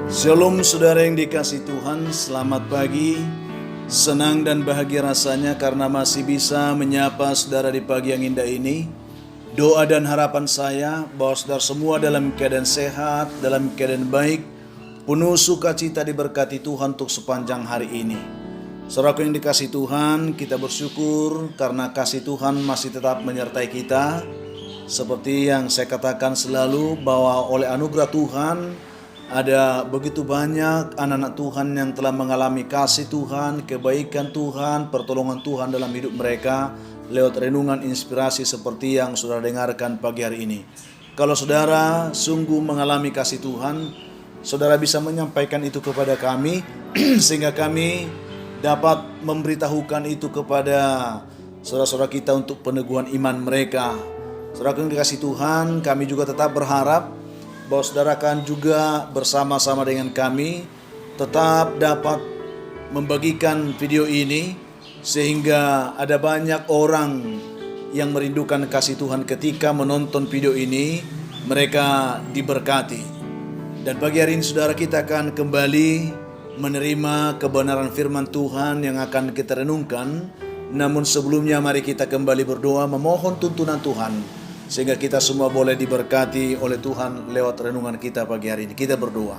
Shalom saudara yang dikasihi Tuhan, selamat pagi. Senang dan bahagia rasanya karena masih bisa menyapa saudara di pagi yang indah ini. Doa dan harapan saya bahwa saudara semua dalam keadaan sehat, dalam keadaan baik, penuh sukacita diberkati Tuhan untuk sepanjang hari ini. Saudaraku yang dikasihi Tuhan, kita bersyukur karena kasih Tuhan masih tetap menyertai kita. Seperti yang saya katakan selalu bahwa oleh anugerah Tuhan, ada begitu banyak anak-anak Tuhan yang telah mengalami kasih Tuhan, kebaikan Tuhan, pertolongan Tuhan dalam hidup mereka lewat renungan inspirasi seperti yang saudara dengarkan pagi hari ini. Kalau saudara sungguh mengalami kasih Tuhan, saudara bisa menyampaikan itu kepada kami sehingga kami dapat memberitahukan itu kepada saudara-saudara kita untuk peneguhan iman mereka. Saudara yang dikasihi Tuhan, kami juga tetap berharap bahwa saudara akan juga bersama-sama dengan kami tetap dapat membagikan video ini sehingga ada banyak orang yang merindukan kasih Tuhan ketika menonton video ini, mereka diberkati. Dan pagi hari ini saudara, kita akan kembali menerima kebenaran firman Tuhan yang akan kita renungkan. Namun sebelumnya mari kita kembali berdoa memohon tuntunan Tuhan sehingga kita semua boleh diberkati oleh Tuhan lewat renungan kita pagi hari ini. Kita berdoa.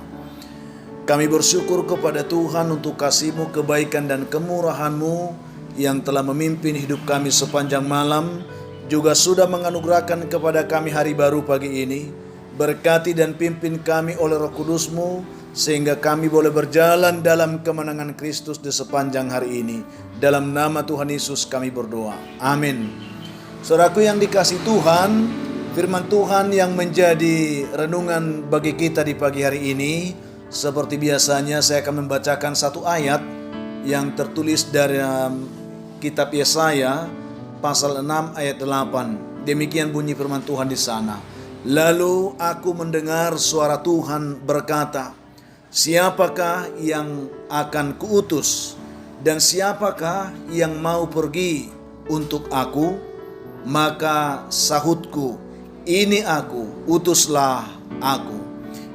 Kami bersyukur kepada Tuhan untuk kasih-Mu, kebaikan dan kemurahan-Mu yang telah memimpin hidup kami sepanjang malam, juga sudah menganugerahkan kepada kami hari baru pagi ini. Berkati dan pimpin kami oleh Roh Kudus-Mu sehingga kami boleh berjalan dalam kemenangan Kristus di sepanjang hari ini. Dalam nama Tuhan Yesus kami berdoa. Amin. Saudaraku yang dikasihi Tuhan, firman Tuhan yang menjadi renungan bagi kita di pagi hari ini, seperti biasanya saya akan membacakan satu ayat yang tertulis dari kitab Yesaya pasal 6 ayat 8. Demikian bunyi firman Tuhan di sana. Lalu aku mendengar suara Tuhan berkata, siapakah yang akan kuutus dan siapakah yang mau pergi untuk aku? Maka sahutku, ini aku, utuslah aku.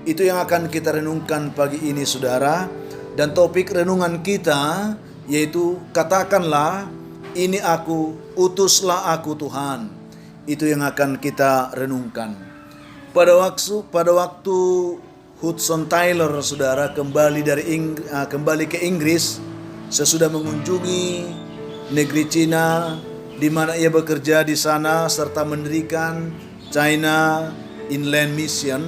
Itu yang akan kita renungkan pagi ini saudara. Dan topik renungan kita yaitu katakanlah, ini aku, utuslah aku Tuhan. Itu yang akan kita renungkan. Pada waktu Hudson Taylor saudara kembali ke Inggris sesudah mengunjungi negeri Cina, di mana ia bekerja di sana serta mendirikan China Inland Mission.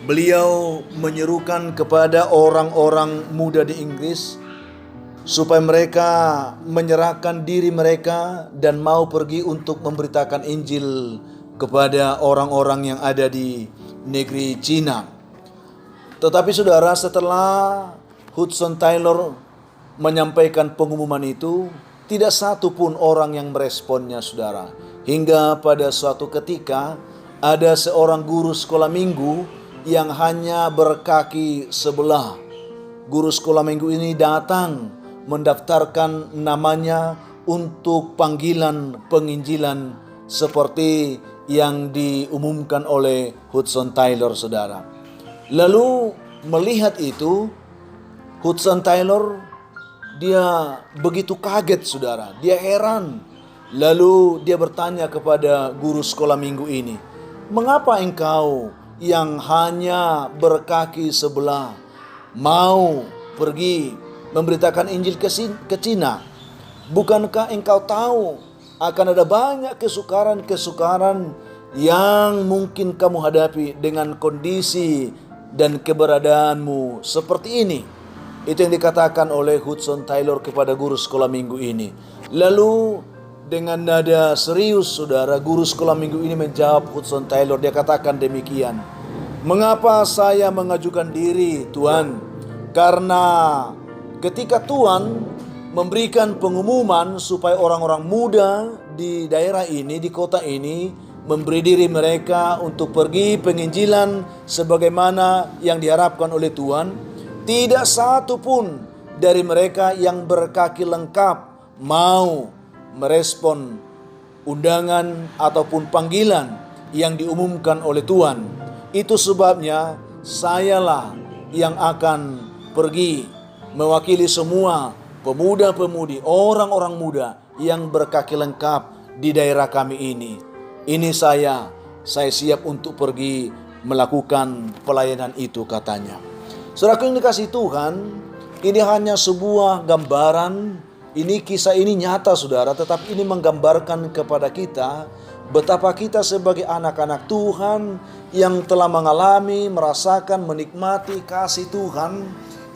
Beliau menyerukan kepada orang-orang muda di Inggris supaya mereka menyerahkan diri mereka dan mau pergi untuk memberitakan Injil kepada orang-orang yang ada di negeri Cina. Tetapi saudara, setelah Hudson Taylor menyampaikan pengumuman itu, tidak satu pun orang yang meresponnya saudara. Hingga pada suatu ketika ada seorang guru sekolah minggu yang hanya berkaki sebelah. Guru sekolah minggu ini datang mendaftarkan namanya untuk panggilan penginjilan seperti yang diumumkan oleh Hudson Taylor saudara. Lalu melihat itu, Hudson Taylor dia begitu kaget saudara, dia heran. Lalu dia bertanya kepada guru sekolah minggu ini, mengapa engkau yang hanya berkaki sebelah mau pergi memberitakan Injil ke Cina? Bukankah engkau tahu akan ada banyak kesukaran-kesukaran yang mungkin kamu hadapi dengan kondisi dan keberadaanmu seperti ini? Itu yang dikatakan oleh Hudson Taylor kepada guru sekolah minggu ini. Lalu dengan nada serius saudara, guru sekolah minggu ini menjawab Hudson Taylor. Dia katakan demikian, mengapa saya mengajukan diri Tuhan? Karena ketika Tuhan memberikan pengumuman supaya orang-orang muda di daerah ini, di kota ini, memberi diri mereka untuk pergi penginjilan sebagaimana yang diharapkan oleh Tuhan, tidak satu pun dari mereka yang berkaki lengkap mau merespon undangan ataupun panggilan yang diumumkan oleh Tuhan. Itu sebabnya sayalah yang akan pergi mewakili semua pemuda-pemudi, orang-orang muda yang berkaki lengkap di daerah kami ini. Ini saya siap untuk pergi melakukan pelayanan itu, katanya. Saudaraku yang dikasihi Tuhan, ini hanya sebuah gambaran. Ini kisah ini nyata saudara, tetapi ini menggambarkan kepada kita betapa kita sebagai anak-anak Tuhan yang telah mengalami, merasakan, menikmati kasih Tuhan,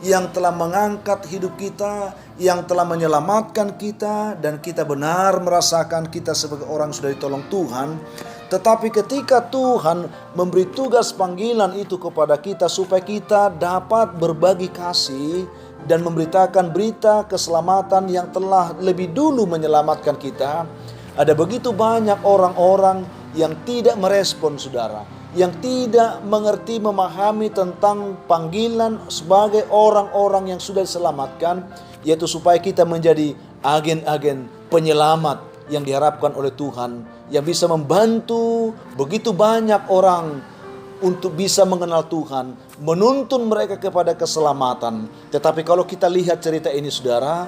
yang telah mengangkat hidup kita, yang telah menyelamatkan kita, dan kita benar merasakan kita sebagai orang sudah ditolong Tuhan. Tetapi ketika Tuhan memberi tugas panggilan itu kepada kita supaya kita dapat berbagi kasih dan memberitakan berita keselamatan yang telah lebih dulu menyelamatkan kita, ada begitu banyak orang-orang yang tidak merespon saudara, yang tidak mengerti, memahami tentang panggilan sebagai orang-orang yang sudah diselamatkan, yaitu supaya kita menjadi agen-agen penyelamat yang diharapkan oleh Tuhan, yang bisa membantu begitu banyak orang untuk bisa mengenal Tuhan, menuntun mereka kepada keselamatan. Tetapi kalau kita lihat cerita ini saudara,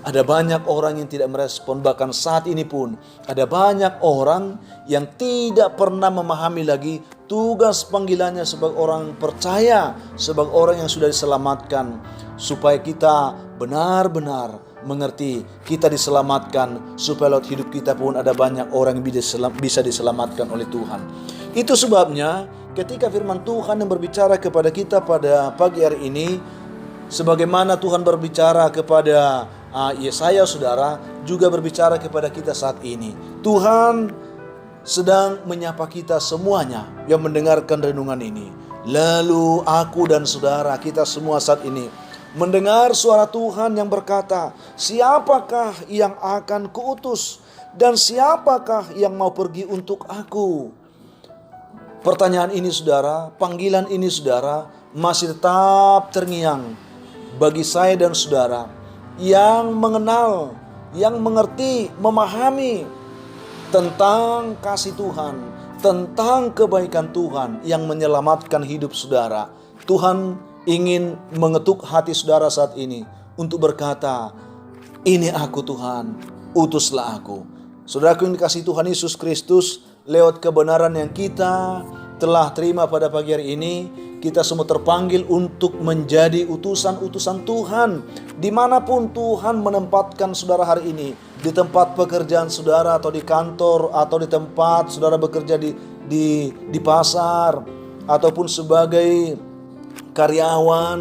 ada banyak orang yang tidak merespon. Bahkan saat ini pun ada banyak orang yang tidak pernah memahami lagi tugas panggilannya sebagai orang percaya, sebagai orang yang sudah diselamatkan. Supaya kita benar-benar mengerti kita diselamatkan, supaya lewat hidup kita pun ada banyak orang yang bisa diselamatkan oleh Tuhan. Itu sebabnya ketika firman Tuhan yang berbicara kepada kita pada pagi hari ini, sebagaimana Tuhan berbicara kepada Yesaya saudara, juga berbicara kepada kita saat ini. Tuhan sedang menyapa kita semuanya yang mendengarkan renungan ini. Lalu aku dan saudara, kita semua saat ini mendengar suara Tuhan yang berkata, siapakah yang akan kuutus dan siapakah yang mau pergi untuk aku? Pertanyaan ini saudara, panggilan ini saudara, masih tetap terngiang bagi saya dan saudara yang mengenal, yang mengerti, memahami tentang kasih Tuhan, tentang kebaikan Tuhan yang menyelamatkan hidup saudara. Tuhan ingin mengetuk hati saudara saat ini untuk berkata, ini aku Tuhan, utuslah aku. Saudaraku yang dikasihi Tuhan Yesus Kristus, lewat kebenaran yang kita telah terima pada pagi hari ini, kita semua terpanggil untuk menjadi utusan-utusan Tuhan. Dimanapun Tuhan menempatkan saudara hari ini, di tempat pekerjaan saudara, atau di kantor, atau di tempat saudara bekerja di pasar, ataupun sebagai karyawan,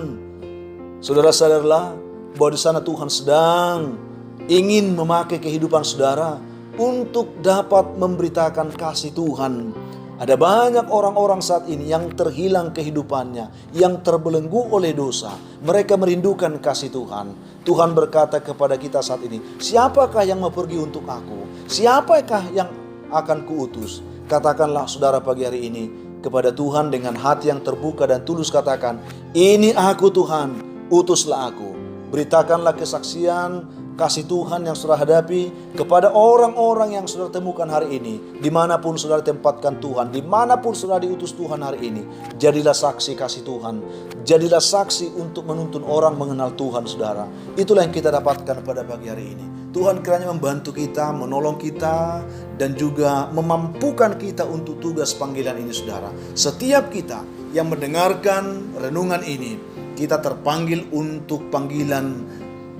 saudara sadarlah bahwa di sana Tuhan sedang ingin memakai kehidupan saudara untuk dapat memberitakan kasih Tuhan. Ada banyak orang-orang saat ini yang terhilang kehidupannya, yang terbelenggu oleh dosa. Mereka merindukan kasih Tuhan. Tuhan berkata kepada kita saat ini, siapakah yang mau pergi untuk aku? Siapakah yang akan kuutus? Katakanlah saudara pagi hari ini kepada Tuhan dengan hati yang terbuka dan tulus, katakan, ini aku Tuhan, utuslah aku. Beritakanlah kesaksian kasih Tuhan yang saudara hadapi kepada orang-orang yang saudara temukan hari ini. Dimanapun saudara tempatkan Tuhan, dimanapun saudara diutus Tuhan hari ini, jadilah saksi kasih Tuhan. Jadilah saksi untuk menuntun orang mengenal Tuhan saudara. Itulah yang kita dapatkan pada pagi hari ini. Tuhan kiranya membantu kita, menolong kita, dan juga memampukan kita untuk tugas panggilan ini saudara. Setiap kita yang mendengarkan renungan ini, kita terpanggil untuk panggilan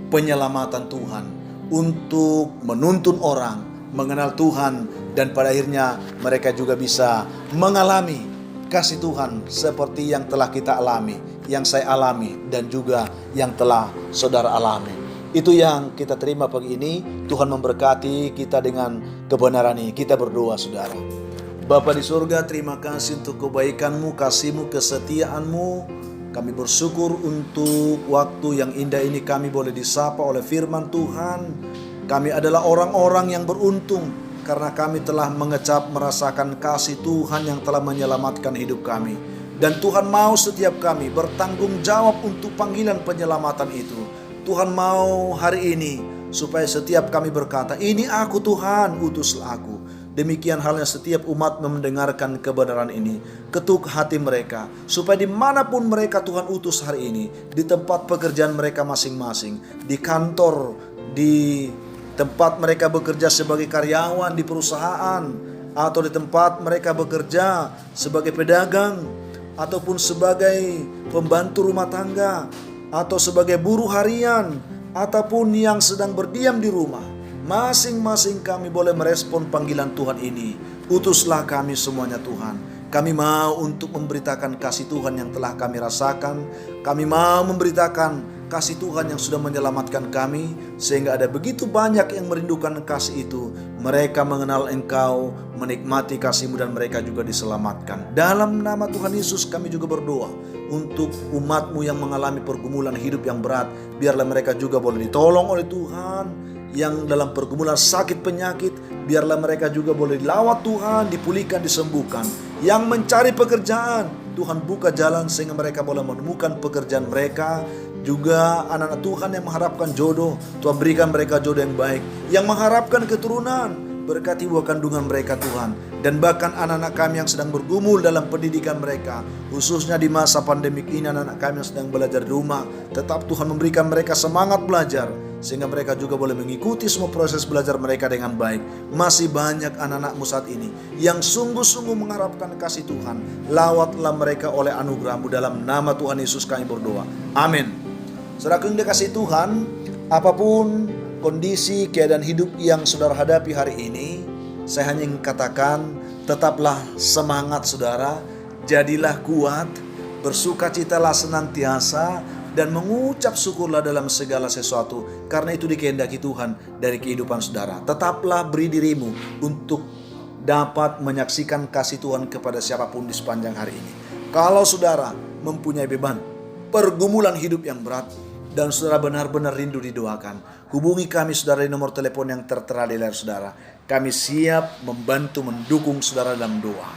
penyelamatan Tuhan, untuk menuntun orang mengenal Tuhan, dan pada akhirnya mereka juga bisa mengalami kasih Tuhan seperti yang telah kita alami, yang saya alami, dan juga yang telah saudara alami. Itu yang kita terima pagi ini. Tuhan memberkati kita dengan kebenaran ini. Kita berdoa saudara. Bapa di surga, terima kasih untuk kebaikan-Mu, kasih-Mu, kesetiaan-Mu. Kami bersyukur untuk waktu yang indah ini kami boleh disapa oleh firman Tuhan. Kami adalah orang-orang yang beruntung karena kami telah mengecap merasakan kasih Tuhan yang telah menyelamatkan hidup kami. Dan Tuhan mau setiap kami bertanggung jawab untuk panggilan penyelamatan itu. Tuhan mau hari ini supaya setiap kami berkata, ini aku Tuhan, utuslah aku. Demikian halnya setiap umat mendengarkan kebenaran ini. Ketuk hati mereka, supaya dimanapun mereka Tuhan utus hari ini, di tempat pekerjaan mereka masing-masing, di kantor, di tempat mereka bekerja sebagai karyawan di perusahaan, atau di tempat mereka bekerja sebagai pedagang, ataupun sebagai pembantu rumah tangga, atau sebagai buruh harian, ataupun yang sedang berdiam di rumah. Masing-masing kami boleh merespon panggilan Tuhan ini. Utuslah kami semuanya Tuhan. Kami mau untuk memberitakan kasih Tuhan yang telah kami rasakan. Kami mau memberitakan kasih Tuhan yang sudah menyelamatkan kami, sehingga ada begitu banyak yang merindukan kasih itu. Mereka mengenal Engkau, menikmati kasih-Mu, dan mereka juga diselamatkan. Dalam nama Tuhan Yesus kami juga berdoa untuk umat-Mu yang mengalami pergumulan hidup yang berat. Biarlah mereka juga boleh ditolong oleh Tuhan. Yang dalam pergumulan sakit penyakit, biarlah mereka juga boleh dilawat Tuhan, dipulihkan, disembuhkan. Yang mencari pekerjaan, Tuhan buka jalan sehingga mereka boleh menemukan pekerjaan mereka. Juga anak-anak Tuhan yang mengharapkan jodoh, Tuhan berikan mereka jodoh yang baik. Yang mengharapkan keturunan, berkati buah kandungan mereka Tuhan. Dan bahkan anak-anak kami yang sedang bergumul dalam pendidikan mereka, khususnya di masa pandemik ini, anak-anak kami yang sedang belajar di rumah, tetap Tuhan memberikan mereka semangat belajar, sehingga mereka juga boleh mengikuti semua proses belajar mereka dengan baik. Masih banyak anak-anak-Mu saat ini yang sungguh-sungguh mengharapkan kasih Tuhan. Lawatlah mereka oleh anugerah-Mu. Dalam nama Tuhan Yesus kami berdoa. Amin. Saudaraku yang dikasihi Tuhan, apapun kondisi keadaan hidup yang saudara hadapi hari ini, saya hanya ingin katakan, tetaplah semangat saudara, jadilah kuat, bersukacitalah senantiasa, dan mengucap syukurlah dalam segala sesuatu, karena itu dikehendaki Tuhan dari kehidupan saudara. Tetaplah beri dirimu untuk dapat menyaksikan kasih Tuhan kepada siapapun di sepanjang hari ini. Kalau saudara mempunyai beban pergumulan hidup yang berat, dan saudara benar-benar rindu didoakan, hubungi kami saudara di nomor telepon yang tertera di layar saudara. Kami siap membantu mendukung saudara dalam doa.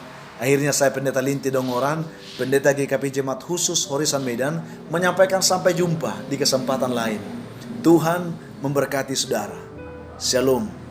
Akhirnya saya Pendeta Linti Dongoran, Pendeta GKP Jemaat Khusus Horisan Medan, menyampaikan sampai jumpa di kesempatan lain. Tuhan memberkati saudara. Shalom.